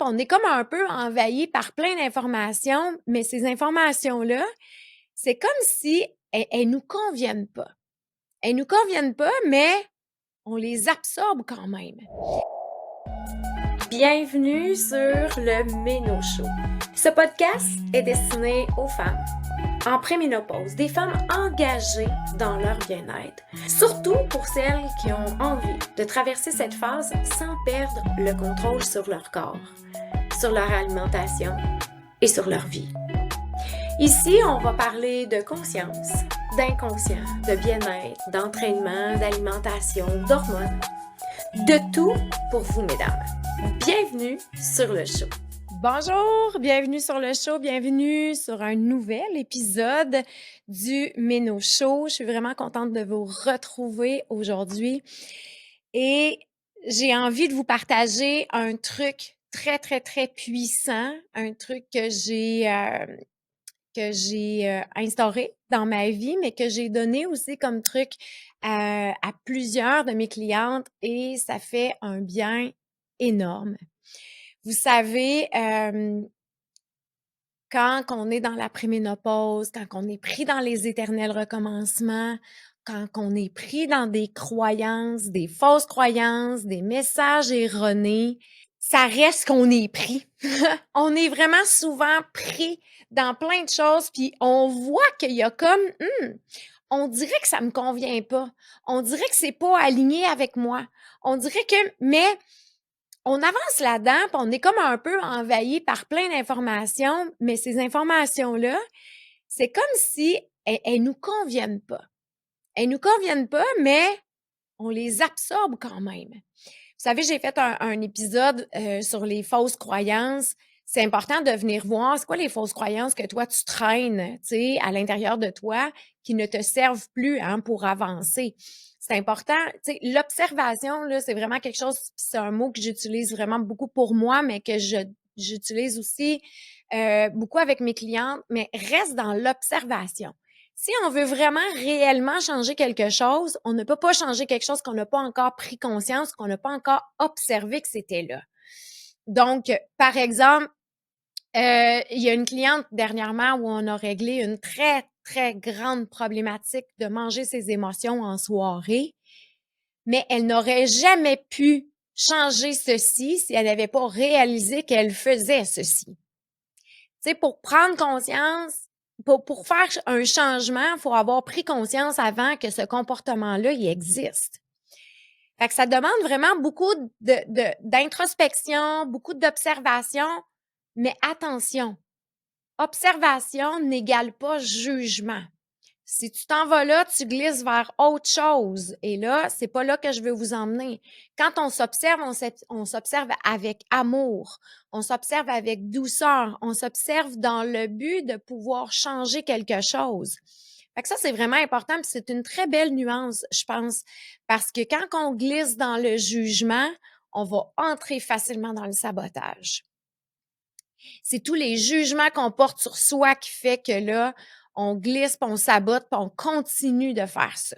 On est comme un peu envahi par plein d'informations, mais ces informations-là, c'est comme si elles nous conviennent pas. Elles nous conviennent pas, mais on les absorbe quand même. Bienvenue sur le Méno Show. Ce podcast est destiné aux femmes en préménopause, des femmes engagées dans leur bien-être, surtout pour celles qui ont envie de traverser cette phase sans perdre le contrôle sur leur corps, sur leur alimentation et sur leur vie. Ici, on va parler de conscience, d'inconscient, de bien-être, d'entraînement, d'alimentation, d'hormones, de tout pour vous, mesdames. Bienvenue sur le show. Bonjour, bienvenue sur le show, bienvenue sur un nouvel épisode du Méno Show. Je suis vraiment contente de vous retrouver aujourd'hui et j'ai envie de vous partager un truc très, très, très puissant, un truc que j'ai instauré dans ma vie, mais que j'ai donné aussi comme truc à plusieurs de mes clientes et ça fait un bien énorme. Vous savez, quand on est dans la préménopause, quand on est pris dans les éternels recommencements, quand on est pris dans des croyances, des fausses croyances, des messages erronés, ça reste qu'on est pris. On est vraiment souvent pris dans plein de choses, puis on voit qu'il y a comme, on dirait que ça me convient pas. On dirait que c'est pas aligné avec moi. On dirait que, mais on avance là-dedans, puis on est comme un peu envahi par plein d'informations, mais ces informations-là, c'est comme si elles nous conviennent pas. Elles nous conviennent pas, mais on les absorbe quand même. Vous savez, j'ai fait un épisode sur les fausses croyances. C'est important de venir voir c'est quoi les fausses croyances que toi, tu traînes, tu sais, à l'intérieur de toi qui ne te servent plus pour avancer. C'est important, tu sais, l'observation, là, c'est vraiment quelque chose, c'est un mot que j'utilise vraiment beaucoup pour moi, mais que j'utilise aussi beaucoup avec mes clientes, mais reste dans l'observation. Si on veut vraiment réellement changer quelque chose, on ne peut pas changer quelque chose qu'on n'a pas encore pris conscience, qu'on n'a pas encore observé que c'était là. Donc, par exemple, il y a une cliente dernièrement où on a réglé une très, très grande problématique de manger ses émotions en soirée, mais elle n'aurait jamais pu changer ceci si elle n'avait pas réalisé qu'elle faisait ceci. Tu sais, pour prendre conscience, pour faire un changement, il faut avoir pris conscience avant que ce comportement-là, il existe. Fait que ça demande vraiment beaucoup d'introspection, beaucoup d'observation, mais attention, observation n'égale pas jugement. Si tu t'en vas là, tu glisses vers autre chose. Et là, c'est pas là que je veux vous emmener. Quand on s'observe, on s'observe avec amour. On s'observe avec douceur. On s'observe dans le but de pouvoir changer quelque chose. Fait que ça, c'est vraiment important. Puis c'est une très belle nuance, je pense. Parce que quand on glisse dans le jugement, on va entrer facilement dans le sabotage. C'est tous les jugements qu'on porte sur soi qui fait que là, on glisse, puis on sabote, puis on continue de faire ça.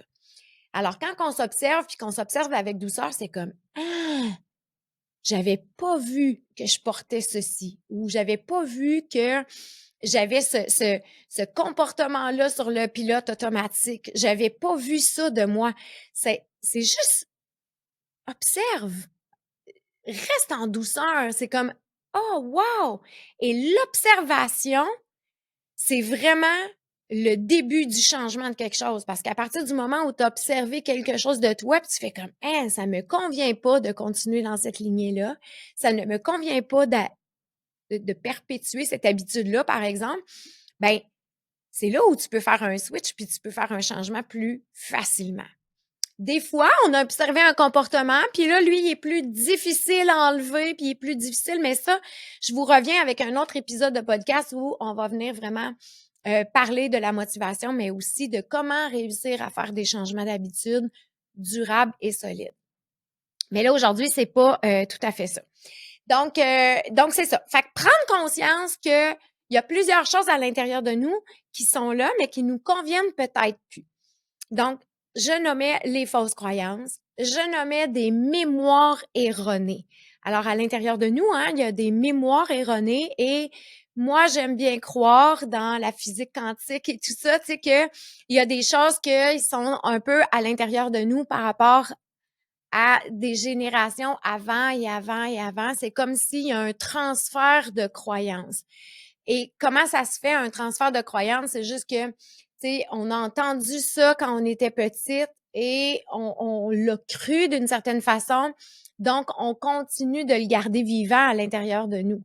Alors, quand on s'observe, puis qu'on s'observe avec douceur, c'est comme « Ah! J'avais pas vu que je portais ceci » ou « J'avais pas vu que j'avais ce comportement-là sur le pilote automatique. J'avais pas vu ça de moi. » C'est juste observe. Reste en douceur. C'est comme « Oh, wow! » Et l'observation, c'est vraiment le début du changement de quelque chose. Parce qu'à partir du moment où tu as observé quelque chose de toi, puis tu fais comme « Hein, ça me convient pas de continuer dans cette lignée-là. Ça ne me convient pas de perpétuer cette habitude-là, par exemple. » Ben, c'est là où tu peux faire un switch puis tu peux faire un changement plus facilement. Des fois, on a observé un comportement, puis là, lui, il est plus difficile à enlever, puis il est plus difficile, mais ça, je vous reviens avec un autre épisode de podcast où on va venir vraiment parler de la motivation, mais aussi de comment réussir à faire des changements d'habitude durables et solides. Mais là, aujourd'hui, c'est pas tout à fait ça. Donc c'est ça. Fait que prendre conscience qu'il y a plusieurs choses à l'intérieur de nous qui sont là, mais qui nous conviennent peut-être plus. Donc, je nommais les fausses croyances, je nommais des mémoires erronées. Alors, à l'intérieur de nous, hein, il y a des mémoires erronées et moi, j'aime bien croire dans la physique quantique et tout ça, tu sais, qu'il y a des choses qui sont un peu à l'intérieur de nous par rapport à des générations avant et avant et avant. C'est comme s'il y a un transfert de croyances. Et comment ça se fait, un transfert de croyances? C'est juste que, tu sais, on a entendu ça quand on était petite et on l'a cru d'une certaine façon. Donc, on continue de le garder vivant à l'intérieur de nous.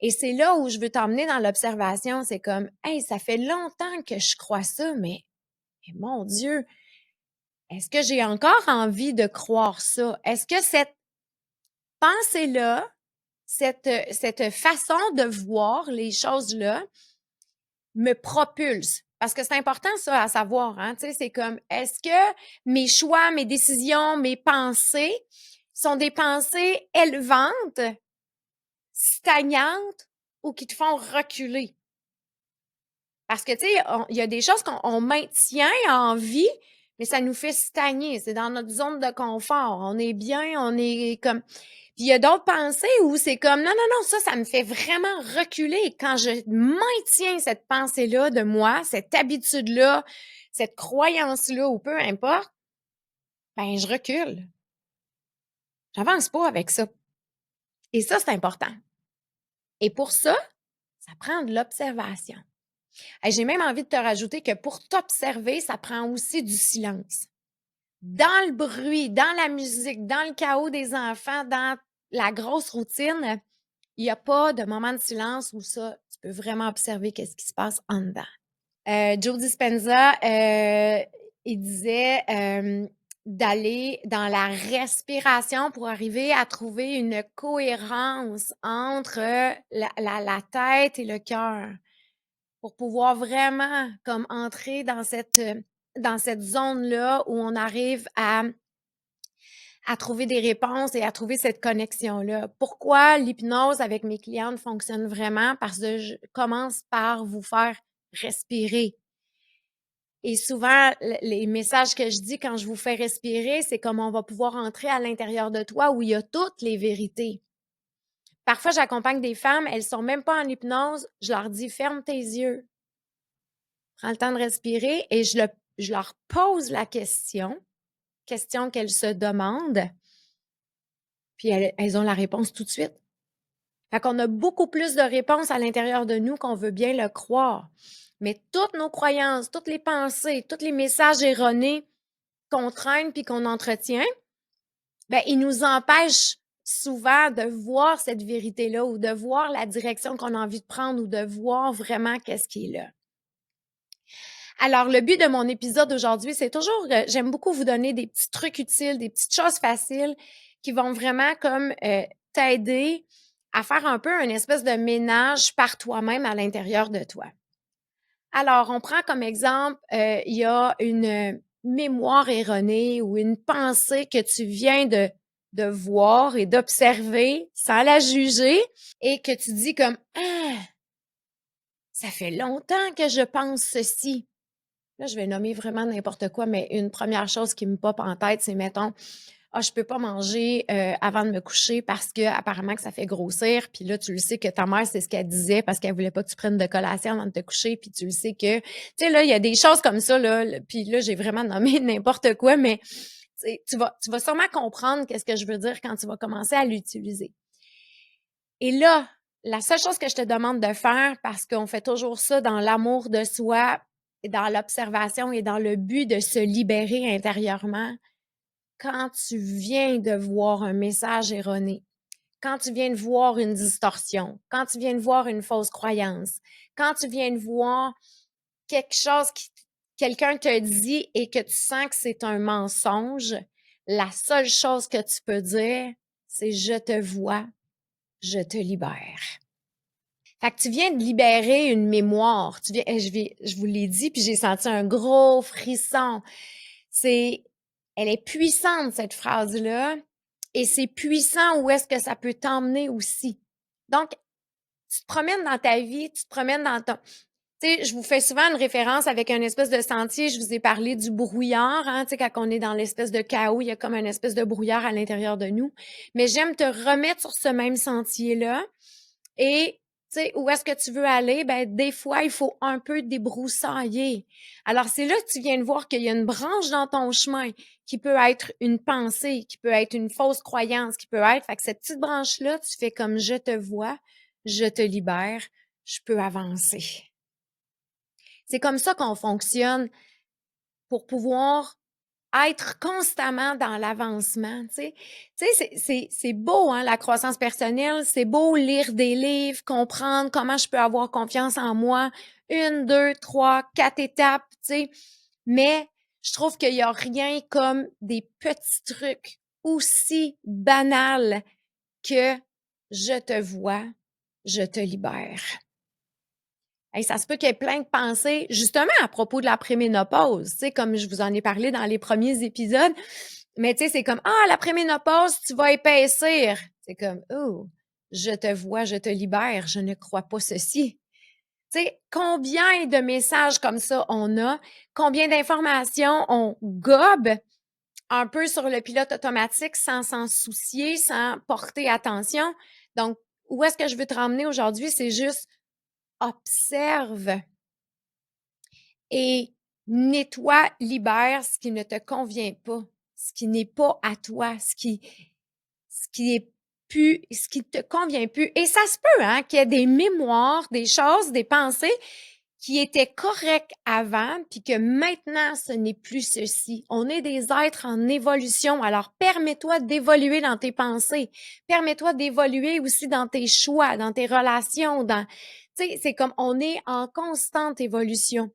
Et c'est là où je veux t'emmener dans l'observation. C'est comme, hey, ça fait longtemps que je crois ça, mais mon Dieu, est-ce que j'ai encore envie de croire ça? Est-ce que cette pensée-là, cette façon de voir les choses-là me propulse? Parce que c'est important, ça, à savoir, hein. Tu sais, c'est comme, est-ce que mes choix, mes décisions, mes pensées sont des pensées élevantes, stagnantes ou qui te font reculer? Parce que, tu sais, il y a des choses qu'on maintient en vie, mais ça nous fait stagner. C'est dans notre zone de confort. On est bien, on est comme. Puis il y a d'autres pensées où c'est comme non, non, non, ça me fait vraiment reculer. Quand je maintiens cette pensée-là de moi, cette habitude-là, cette croyance-là, ou peu importe, ben je recule. J'avance pas avec ça. Et ça, c'est important. Et pour ça, ça prend de l'observation. Hey, j'ai même envie de te rajouter que pour t'observer, ça prend aussi du silence. Dans le bruit, dans la musique, dans le chaos des enfants, dans la grosse routine, il n'y a pas de moment de silence où ça, tu peux vraiment observer qu'est-ce qui se passe en dedans. Joe Dispenza, il disait d'aller dans la respiration pour arriver à trouver une cohérence entre la tête et le cœur pour pouvoir vraiment comme entrer dans cette zone-là où on arrive à trouver des réponses et à trouver cette connexion-là. Pourquoi l'hypnose avec mes clientes fonctionne vraiment? Parce que je commence par vous faire respirer. Et souvent, les messages que je dis quand je vous fais respirer, c'est comme on va pouvoir entrer à l'intérieur de toi où il y a toutes les vérités. Parfois, j'accompagne des femmes, elles sont même pas en hypnose, je leur dis ferme tes yeux, prends le temps de respirer et je leur pose la question qu'elles se demandent, puis elles ont la réponse tout de suite. Fait qu'on a beaucoup plus de réponses à l'intérieur de nous qu'on veut bien le croire. Mais toutes nos croyances, toutes les pensées, tous les messages erronés qu'on traîne puis qu'on entretient, ben, ils nous empêchent souvent de voir cette vérité-là ou de voir la direction qu'on a envie de prendre ou de voir vraiment qu'est-ce qui est là. Alors, le but de mon épisode d'aujourd'hui, c'est toujours, j'aime beaucoup vous donner des petits trucs utiles, des petites choses faciles qui vont vraiment comme t'aider à faire un peu une espèce de ménage par toi-même à l'intérieur de toi. Alors, on prend comme exemple, il y a une mémoire erronée ou une pensée que tu viens de voir et d'observer sans la juger et que tu dis comme, ah, ça fait longtemps que je pense ceci. Là, je vais nommer vraiment n'importe quoi, mais une première chose qui me pop en tête, c'est, mettons, ah, je peux pas manger avant de me coucher parce que apparemment que ça fait grossir. Puis là, tu le sais que ta mère, c'est ce qu'elle disait parce qu'elle voulait pas que tu prennes de collation avant de te coucher. Puis tu le sais que, tu sais, là, il y a des choses comme ça, là. Puis là, j'ai vraiment nommé n'importe quoi, mais tu vas sûrement comprendre qu'est-ce que je veux dire quand tu vas commencer à l'utiliser. Et là, la seule chose que je te demande de faire, parce qu'on fait toujours ça dans l'amour de soi, et dans l'observation et dans le but de se libérer intérieurement, quand tu viens de voir un message erroné, quand tu viens de voir une distorsion, quand tu viens de voir une fausse croyance, quand tu viens de voir quelque chose que quelqu'un te dit et que tu sens que c'est un mensonge, la seule chose que tu peux dire, c'est je te vois, je te libère. Fait que tu viens de libérer une mémoire. Je vous l'ai dit, puis j'ai senti un gros frisson. Elle est puissante, cette phrase-là. Et c'est puissant où est-ce que ça peut t'emmener aussi. Donc, tu te promènes dans ta vie, tu te promènes dans ton. Tu Tu sais, je vous fais souvent une référence avec un espèce de sentier. Je vous ai parlé du brouillard, hein, tu sais, quand on est dans l'espèce de chaos, il y a comme une espèce de brouillard à l'intérieur de nous. Mais j'aime te remettre sur ce même sentier-là et tu sais, où est-ce que tu veux aller? Ben, des fois, il faut un peu débroussailler. Alors, c'est là que tu viens de voir qu'il y a une branche dans ton chemin qui peut être une pensée, qui peut être une fausse croyance, qui peut être, fait que cette petite branche-là, tu fais comme je te vois, je te libère, je peux avancer. C'est comme ça qu'on fonctionne pour pouvoir être constamment dans l'avancement, tu sais. Tu sais, c'est beau, hein, la croissance personnelle, c'est beau lire des livres, comprendre comment je peux avoir confiance en moi, 1, 2, 3, 4 étapes, tu sais. Mais je trouve qu'il y a rien comme des petits trucs aussi banals que je te vois, je te libère. Hey, ça se peut qu'il y ait plein de pensées, justement, à propos de la préménopause, tu sais, comme je vous en ai parlé dans les premiers épisodes. Mais tu sais, c'est comme, ah, la préménopause, tu vas épaissir. C'est comme, oh, je te vois, je te libère, je ne crois pas ceci. Tu sais, combien de messages comme ça on a, combien d'informations on gobe un peu sur le pilote automatique sans s'en soucier, sans porter attention. Donc, où est-ce que je veux te ramener aujourd'hui? C'est juste observe et nettoie, libère ce qui ne te convient pas, ce qui n'est pas à toi, ce qui est plus, ce qui te convient plus. Et ça se peut, hein, qu'il y ait des mémoires, des choses, des pensées qui étaient correctes avant, puis que maintenant, ce n'est plus ceci. On est des êtres en évolution. Alors, permets-toi d'évoluer dans tes pensées. Permets-toi d'évoluer aussi dans tes choix, dans tes relations, tu sais, c'est comme on est en constante évolution.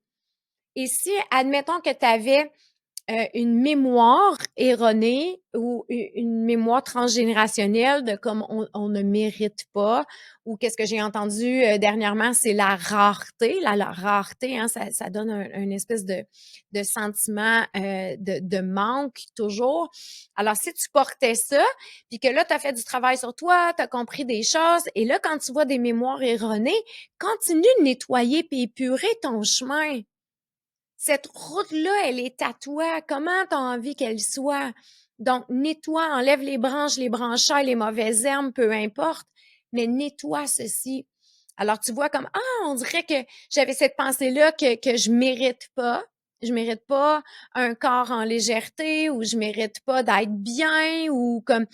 Et si, admettons que tu avais une mémoire erronée ou une mémoire transgénérationnelle de comme on ne mérite pas, ou qu'est-ce que j'ai entendu dernièrement, c'est la rareté. La rareté, hein, ça donne un espèce de sentiment de manque toujours. Alors, si tu portais ça, puis que là, tu as fait du travail sur toi, tu as compris des choses, et là, quand tu vois des mémoires erronées, continue de nettoyer puis épurer ton chemin. Cette route-là, elle est à toi. Comment tu as envie qu'elle soit? Donc, nettoie, enlève les branches, les branchailles, les mauvaises herbes, peu importe, mais nettoie ceci. Alors, tu vois comme, ah, on dirait que j'avais cette pensée-là que je mérite pas. Je mérite pas un corps en légèreté ou je mérite pas d'être bien ou comme,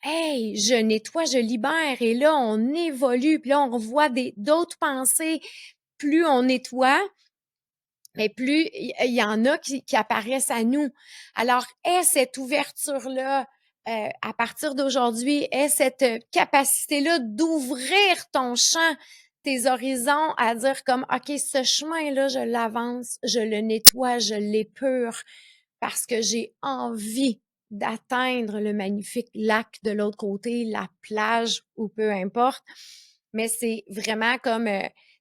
hey, je nettoie, je libère et là, on évolue. Puis là, on revoit d'autres pensées. Plus on nettoie, mais plus il y en a qui apparaissent à nous. Alors, aie cette ouverture-là à partir d'aujourd'hui, aie cette capacité-là d'ouvrir ton champ, tes horizons, à dire comme, OK, ce chemin-là, je l'avance, je le nettoie, je l'épure parce que j'ai envie d'atteindre le magnifique lac de l'autre côté, la plage ou peu importe. Mais c'est vraiment comme,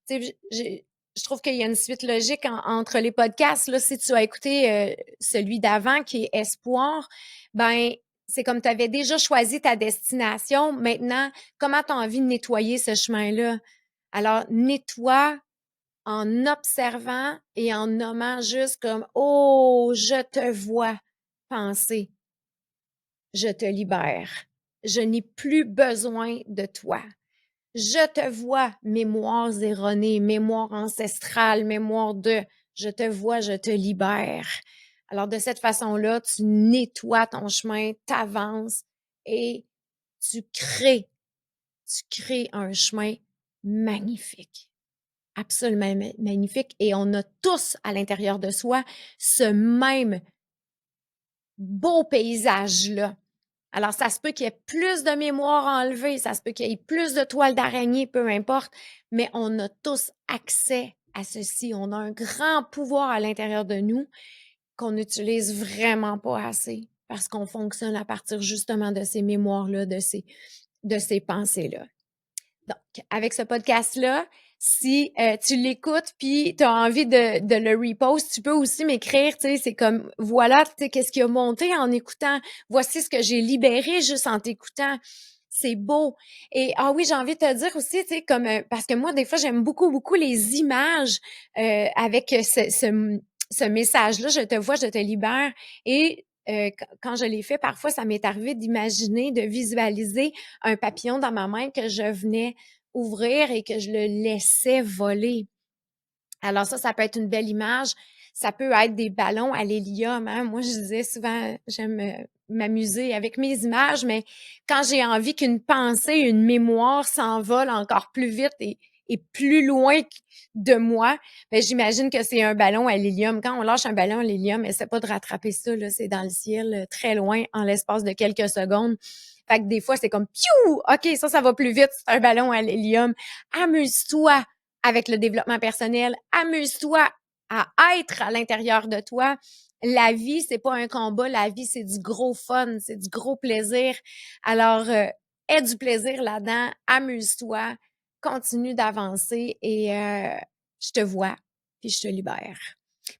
tu sais, je trouve qu'il y a une suite logique entre les podcasts. Là, si tu as écouté celui d'avant qui est Espoir, ben c'est comme tu avais déjà choisi ta destination. Maintenant, comment tu as envie de nettoyer ce chemin-là? Alors, nettoie en observant et en nommant juste comme oh, je te vois penser, je te libère. Je n'ai plus besoin de toi. Je te vois, mémoires erronées, mémoire ancestrale, mémoire de, je te vois, je te libère. Alors, de cette façon-là, tu nettoies ton chemin, t'avances et tu crées un chemin magnifique. Absolument magnifique. Et on a tous à l'intérieur de soi ce même beau paysage-là. Alors, ça se peut qu'il y ait plus de mémoire enlevée, ça se peut qu'il y ait plus de toiles d'araignée, peu importe, mais on a tous accès à ceci. On a un grand pouvoir à l'intérieur de nous qu'on n'utilise vraiment pas assez parce qu'on fonctionne à partir justement de ces mémoires-là, de ces pensées-là. Donc, avec ce podcast-là, si tu l'écoutes puis tu as envie de le repost, tu peux aussi m'écrire, tu sais, c'est comme, voilà, tu sais, qu'est-ce qui a monté en écoutant, voici ce que j'ai libéré juste en t'écoutant. C'est beau et ah oui, j'ai envie de te dire aussi, tu sais, comme, parce que moi, des fois, j'aime beaucoup, beaucoup les images, avec, ce message-là: «Je te vois, je te libère» et quand je l'ai fait, parfois, ça m'est arrivé d'imaginer, de visualiser un papillon dans ma main que je venais ouvrir et que je le laissais voler. Alors ça peut être une belle image. Ça peut être des ballons à l'hélium, hein. Moi, je disais souvent, j'aime, m'amuser avec mes images, mais quand j'ai envie qu'une pensée, une mémoire s'envole encore plus vite et plus loin de moi, ben, j'imagine que c'est un ballon à l'hélium. Quand on lâche un ballon à l'hélium, essaie pas de rattraper ça, là, c'est dans le ciel, très loin en l'espace de quelques secondes. Fait que des fois, c'est comme piou! OK, ça va plus vite, c'est un ballon à l'hélium. Amuse-toi avec le développement personnel. Amuse-toi à être à l'intérieur de toi. La vie, c'est pas un combat. La vie, c'est du gros fun, c'est du gros plaisir. Alors, aie du plaisir là-dedans. Amuse-toi. Continue d'avancer et je te vois, puis je te libère.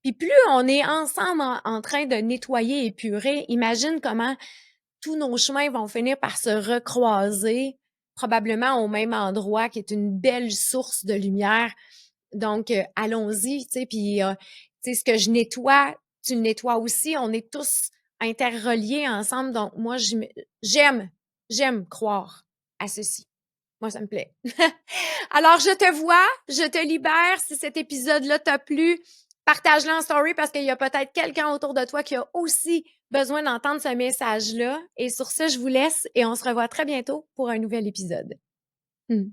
Puis plus on est ensemble en train de nettoyer, épurer, imagine comment tous nos chemins vont finir par se recroiser, probablement au même endroit, qui est une belle source de lumière. Donc, allons-y, tu sais, puis, tu sais, ce que je nettoie, tu le nettoies aussi. On est tous interreliés ensemble. Donc, moi, j'aime, j'aime croire à ceci. Moi, ça me plaît. Alors, je te vois, je te libère. Si cet épisode-là t'a plu, partage-le en story parce qu'il y a peut-être quelqu'un autour de toi qui a aussi besoin d'entendre ce message-là. Et sur ce, je vous laisse et on se revoit très bientôt pour un nouvel épisode. Mmh.